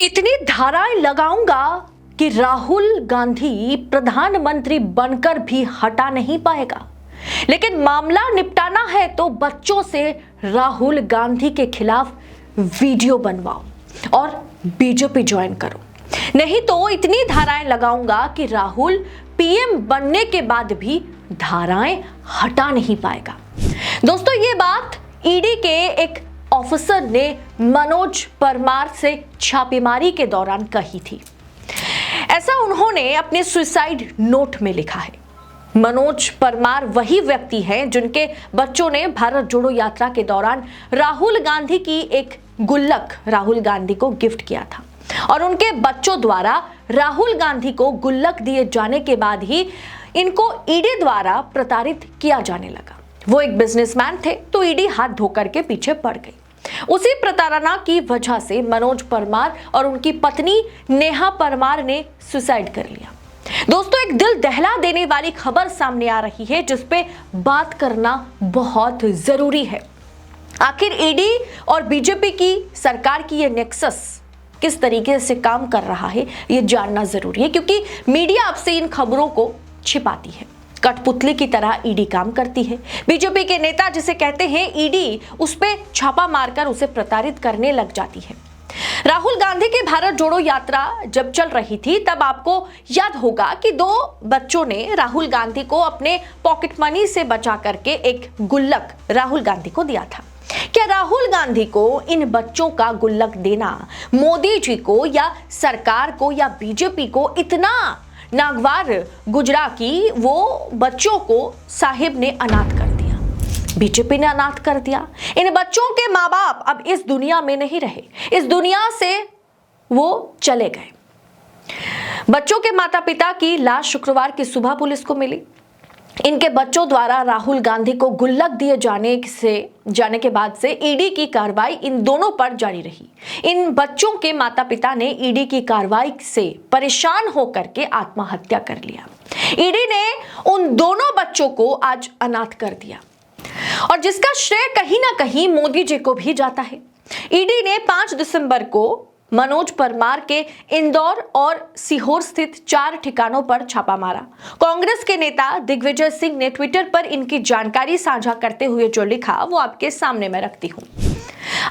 इतनी धाराएं लगाऊंगा कि राहुल गांधी प्रधानमंत्री बनकर भी हटा नहीं पाएगा, लेकिन मामला निपटाना है तो बच्चों से राहुल गांधी के खिलाफ वीडियो बनवाओ और बीजेपी ज्वाइन करो, नहीं तो इतनी धाराएं लगाऊंगा कि राहुल पीएम बनने के बाद भी धाराएं हटा नहीं पाएगा। दोस्तों, ये बात ईडी के एक ऑफिसर ने मनोज परमार से छापेमारी के दौरान कही थी। ऐसा उन्होंने अपने सुसाइड नोट में लिखा है। मनोज परमार वही व्यक्ति हैं जिनके बच्चों ने भारत जोड़ो यात्रा के दौरान राहुल गांधी की एक गुल्लक राहुल गांधी को गिफ्ट किया था और उनके बच्चों द्वारा राहुल गांधी को गुल्लक दिए जाने के बाद ही इनको ईडी द्वारा प्रताड़ित किया जाने लगा। वो एक बिजनेसमैन थे तो ईडी हाथ धोकर के पीछे पड़ गई। उसी प्रताड़ना की वजह से मनोज परमार और उनकी पत्नी नेहा परमार ने सुसाइड कर लिया। दोस्तों, एक दिल दहला देने वाली खबर सामने आ रही है जिस पे बात करना बहुत जरूरी है। आखिर ईडी और बीजेपी की सरकार की ये नेक्सस किस तरीके से काम कर रहा है ये जानना जरूरी है, क्योंकि मीडिया अब से इन खबरों को छिपाती है। कठपुतली की तरह ईडी काम करती है। बीजेपी के नेता जिसे कहते हैं ईडी, उस पे छापा मारकर उसे प्रताड़ित करने लग जाती है। राहुल गांधी की भारत जोड़ो यात्रा जब चल रही थी तब आपको याद होगा कि दो बच्चों ने राहुल गांधी को अपने पॉकेट मनी से बचा करके एक गुल्लक राहुल गांधी को दिया था। क्या राहुल गांधी को इन बच्चों का गुल्लक देना मोदी जी को या सरकार को या बीजेपी को इतना नागवार गुजरा कि वो बच्चों को साहिब ने अनाथ कर दिया, बीजेपी ने अनाथ कर दिया। इन बच्चों के माँ बाप अब इस दुनिया में नहीं रहे, इस दुनिया से वो चले गए। बच्चों के माता पिता की लाश शुक्रवार की सुबह पुलिस को मिली। इनके बच्चों द्वारा राहुल गांधी को गुल्लक दिए जाने के बाद से ईडी की कार्रवाई इन दोनों पर जारी रही। इन बच्चों के माता पिता ने ईडी की कार्रवाई से परेशान होकर के आत्महत्या कर लिया। ईडी ने उन दोनों बच्चों को आज अनाथ कर दिया और जिसका श्रेय कहीं ना कहीं मोदी जी को भी जाता है। ईडी ने 5 दिसंबर को मनोज परमार के इंदौर और सीहोर स्थित 4 ठिकानों पर छापा मारा। कांग्रेस के नेता दिग्विजय सिंह ने ट्विटर पर इनकी जानकारी साझा करते हुए जो लिखा वो आपके सामने मैं रखती हूँ।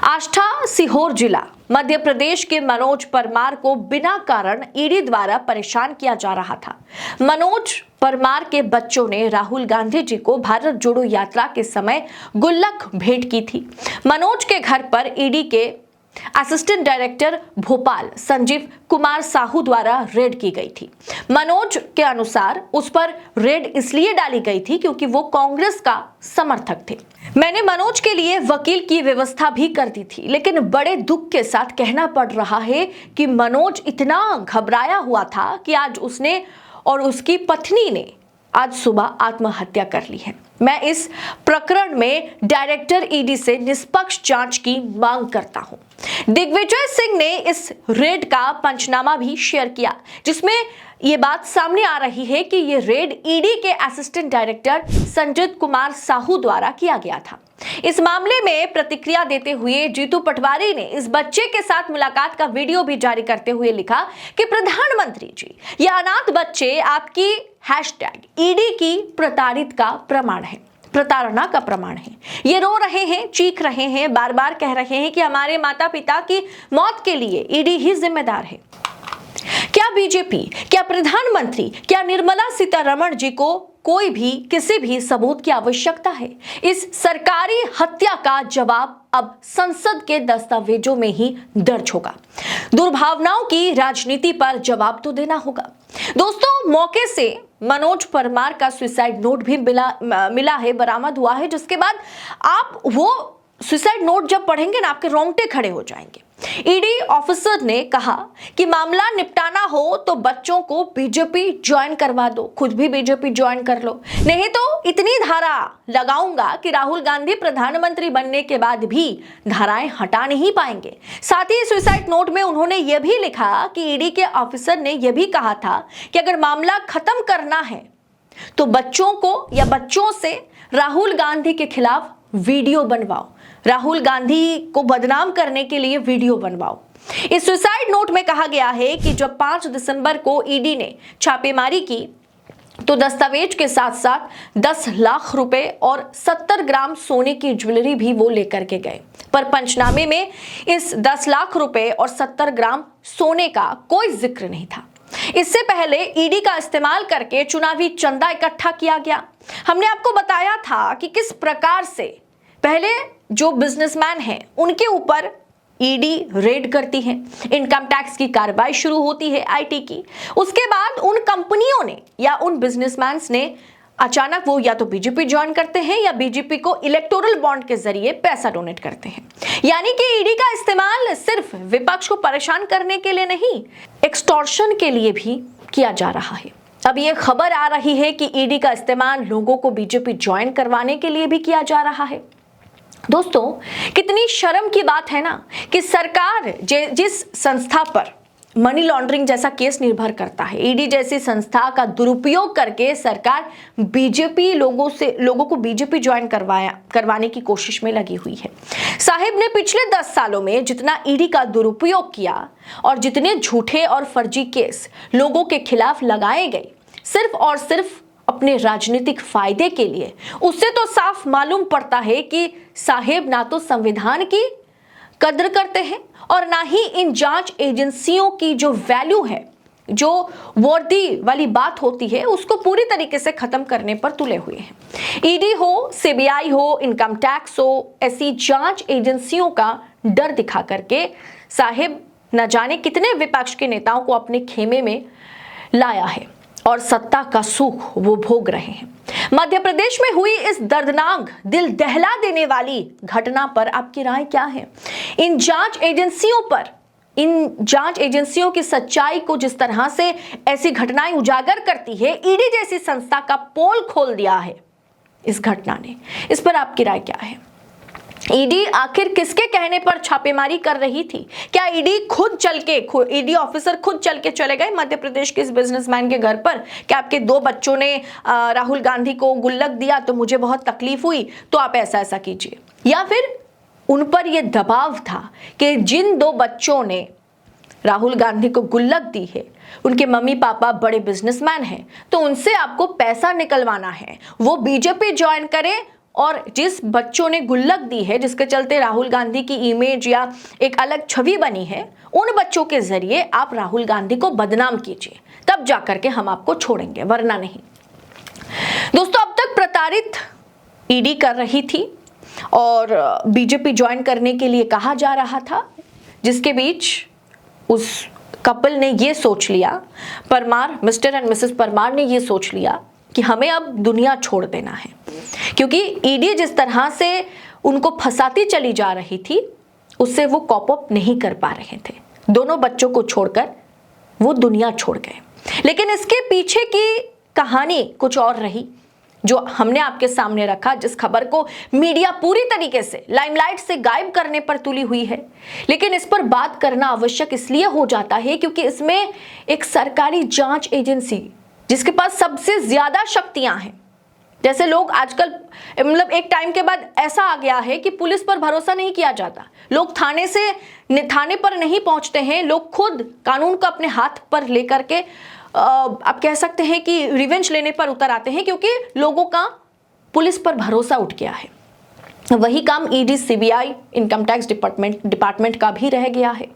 आष्ठा सीहोर जिला मध्य प्रदेश के मनोज परमार को बिना कारण ईडी द्वारा परेशान किया जा रहा था। मनोज परमार के बच्चों ने राहुल गांधी जी को भारत जोड़ो यात्रा के समय गुल्लक भेंट की थी। मनोज के घर पर ईडी के असिस्टेंट डायरेक्टर भोपाल संजीव कुमार साहू द्वारा रेड की गई थी। मनोज के अनुसार उस पर रेड इसलिए डाली गई थी क्योंकि वो कांग्रेस का समर्थक थे। मैंने मनोज के लिए वकील की व्यवस्था भी कर दी थी, लेकिन बड़े दुख के साथ कहना पड़ रहा है कि मनोज इतना घबराया हुआ था कि आज उसने और उसकी पत्नी ने आज सुबह आत्महत्या कर ली है। मैं इस प्रकरण में डायरेक्टर ईडी से निष्पक्ष जांच की मांग करता हूं। दिग्विजय सिंह ने इस रेड का पंचनामा भी शेयर किया, जिसमें यह बात सामने आ रही है कि यह रेड ईडी के असिस्टेंट डायरेक्टर संजीव कुमार साहू द्वारा किया गया था। इस मामले में प्रतिक्रिया देते हुए जीतू पटवारी ने इस बच्चे के साथ मुलाकात का वीडियो भी जारी करते हुए लिखा कि प्रधानमंत्री जी, ये अनाथ बच्चे आपकी #ईडी की प्रताड़ित का प्रमाण है, प्रताड़ना का प्रमाण है। ये रो रहे हैं, चीख रहे हैं, बार बार कह रहे हैं कि हमारे माता पिता की मौत के लिए ईडी ही जिम्मेदार है। क्या बीजेपी, क्या प्रधानमंत्री, क्या निर्मला सीतारमण जी को कोई भी किसी भी सबूत की आवश्यकता है? इस सरकारी हत्या का जवाब अब संसद के दस्तावेजों में ही दर्ज होगा। दुर्भावनाओं की राजनीति पर जवाब तो देना होगा। दोस्तों, मौके से मनोज परमार का सुसाइड नोट भी मिला है, बरामद हुआ है, जिसके बाद आप वो सुसाइड नोट जब पढ़ेंगे ना आपके रोंगटे खड़े हो जाएंगे। ईडी ऑफिसर ने कहा कि मामला निपटाना हो तो बच्चों को बीजेपी ज्वाइन करवा दो, खुद भी बीजेपी ज्वाइन कर लो, नहीं तो इतनी धारा लगाऊंगा कि राहुल गांधी प्रधानमंत्री बनने के बाद भी धाराएं हटा नहीं पाएंगे। साथ ही सुसाइड नोट में उन्होंने यह भी लिखा कि ईडी के ऑफिसर ने यह भी कहा था कि अगर मामला खत्म करना है तो बच्चों को या बच्चों से राहुल गांधी के खिलाफ वीडियो बनवाओ, राहुल गांधी को बदनाम करने के लिए वीडियो बनवाओ। इस सुसाइड नोट में कहा गया है कि जब 5 दिसंबर को ईडी ने छापेमारी की तो दस्तावेज के साथ साथ 10 लाख रुपए और 70 ग्राम सोने की ज्वेलरी भी वो लेकर के गए, पर पंचनामे में इस 10 लाख रुपए और 70 ग्राम सोने का कोई जिक्र नहीं था। इससे पहले ईडी का इस्तेमाल करके चुनावी चंदा इकट्ठा किया गया। हमने आपको बताया था कि किस प्रकार से पहले जो बिजनेसमैन हैं उनके ऊपर ईडी रेड करती है, इनकम टैक्स की कार्रवाई शुरू होती है आईटी की। उसके बाद उन कंपनियों ने या उन बिजनेसमैन ने अचानक वो या तो बीजेपी ज्वाइन करते हैं या बीजेपी को इलेक्टोरल बॉन्ड के जरिए पैसा डोनेट करते हैं। यानी कि ईडी का इस्तेमाल सिर्फ विपक्ष को परेशान करने के लिए नहीं, एक्सटॉर्शन के लिए भी किया जा रहा है। अब ये खबर आ रही है कि ईडी का इस्तेमाल लोगों को बीजेपी ज्वाइन करवाने के लिए भी किया जा रहा है। दोस्तों, कितनी शर्म की बात है ना कि सरकार जिस संस्था पर मनी लॉन्ड्रिंग जैसा केस निर्भर करता है, ईडी जैसी संस्था का दुरुपयोग करके सरकार लोगों को बीजेपी ज्वाइन करवाने की कोशिश में लगी हुई है। साहिब ने पिछले 10 सालों में जितना ईडी का दुरुपयोग किया और जितने झूठे और फर्जी केस लोगों के खिलाफ लगाए गए सिर्फ और सिर्फ अपने राजनीतिक फायदे के लिए, उससे तो साफ मालूम पड़ता है कि साहिब ना तो संविधान की कद्र करते हैं और ना ही इन जांच एजेंसियों की जो वैल्यू है, जो वर्दी वाली बात होती है, उसको पूरी तरीके से खत्म करने पर तुले हुए हैं। ईडी हो, सीबीआई हो, इनकम टैक्स हो, ऐसी जांच एजेंसियों का डर दिखा करके साहिब न जाने कितने विपक्ष के नेताओं को अपने खेमे में लाया है और सत्ता का सुख वो भोग रहे हैं। मध्य प्रदेश में हुई इस दर्दनाक, दिल दहला देने वाली घटना पर आपकी राय क्या है? इन जांच एजेंसियों की सच्चाई को जिस तरह से ऐसी घटनाएं उजागर करती है, ईडी जैसी संस्था का पोल खोल दिया है इस घटना ने। इस पर आपकी राय क्या है? ईडी आखिर किसके कहने पर छापेमारी कर रही थी? क्या ईडी ऑफिसर खुद चल के चले गए मध्य प्रदेश के इस बिजनेसमैन के घर पर? क्या आपके 2 बच्चों ने राहुल गांधी को गुल्लक दिया तो मुझे बहुत तकलीफ हुई, तो आप ऐसा कीजिए? या फिर उन पर यह दबाव था कि जिन 2 बच्चों ने राहुल गांधी को गुल्लक दी है, उनके मम्मी पापा बड़े बिजनेसमैन हैं, तो उनसे आपको पैसा निकलवाना है, वो बीजेपी ज्वाइन करें, और जिस बच्चों ने गुल्लक दी है, जिसके चलते राहुल गांधी की इमेज या एक अलग छवि बनी है, उन बच्चों के जरिए आप राहुल गांधी को बदनाम कीजिए, तब जाकर के हम आपको छोड़ेंगे, वरना नहीं। दोस्तों, अब तक प्रताड़ित ईडी कर रही थी और बीजेपी ज्वाइन करने के लिए कहा जा रहा था, जिसके बीच उस कपल ने ये सोच लिया, मिस्टर एंड मिसेस परमार ने ये सोच लिया कि हमें अब दुनिया छोड़ देना है, क्योंकि ईडी जिस तरह से उनको फंसाती चली जा रही थी, उससे वो कॉप अप नहीं कर पा रहे थे। दोनों बच्चों को छोड़कर वो दुनिया छोड़ गए। लेकिन इसके पीछे की कहानी कुछ और रही, जो हमने आपके सामने रखा, जिस खबर को मीडिया पूरी तरीके से लाइमलाइट से गायब करने पर तुली हुई है। लेकिन इस पर बात करना आवश्यक इसलिए हो जाता है क्योंकि इसमें एक सरकारी जांच एजेंसी, जिसके पास सबसे ज्यादा शक्तियां हैं, जैसे लोग आजकल एक टाइम के बाद ऐसा आ गया है कि पुलिस पर भरोसा नहीं किया जाता, लोग थाने पर नहीं पहुंचते हैं, लोग खुद कानून को अपने हाथ पर लेकर के आप कह सकते हैं कि रिवेंज लेने पर उतर आते हैं, क्योंकि लोगों का पुलिस पर भरोसा उठ गया है। वही काम ED, CBI, income tax department का भी रह गया है।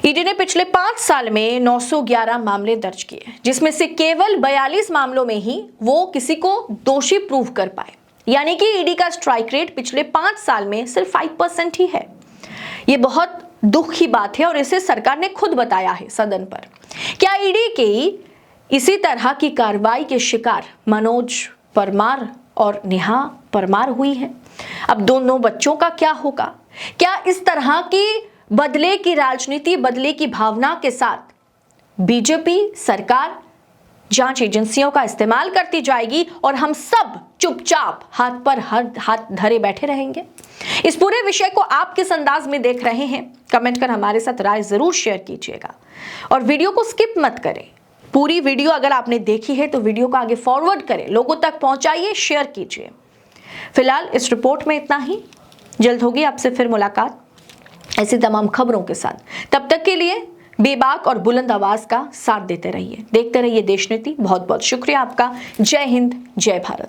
ईडी ने पिछले 5 साल में 911 मामले दर्ज किए, जिसमें से केवल 42 मामलों में ही वो किसी को दोषी प्रूव कर पाए। यानी कि ईडी का स्ट्राइक रेट पिछले 5 साल में सिर्फ 5% ही है। ये बहुत दुख की बात है और इसे सरकार ने खुद बताया है सदन पर। क्या ईडी की इसी तरह की कार्रवाई के शिकार मनोज परमार और नेहा परमार हुई है? अब दोनों बच्चों का क्या होगा? क्या इस तरह की बदले की राजनीति, बदले की भावना के साथ बीजेपी सरकार जांच एजेंसियों का इस्तेमाल करती जाएगी और हम सब चुपचाप हाथ पर हाथ धरे बैठे रहेंगे? इस पूरे विषय को आप किस अंदाज में देख रहे हैं, कमेंट कर हमारे साथ राय जरूर शेयर कीजिएगा और वीडियो को स्किप मत करें। पूरी वीडियो अगर आपने देखी है तो वीडियो को आगे फॉरवर्ड करें, लोगों तक पहुंचाइए, शेयर कीजिए। फिलहाल इस रिपोर्ट में इतना ही। जल्द होगी आपसे फिर मुलाकात। ऐसी तमाम खबरों के साथ। तब तक के लिए बेबाक और बुलंद आवाज का साथ देते रहिए, देखते रहिए देश नीति। बहुत बहुत शुक्रिया आपका। जय हिंद, जय भारत।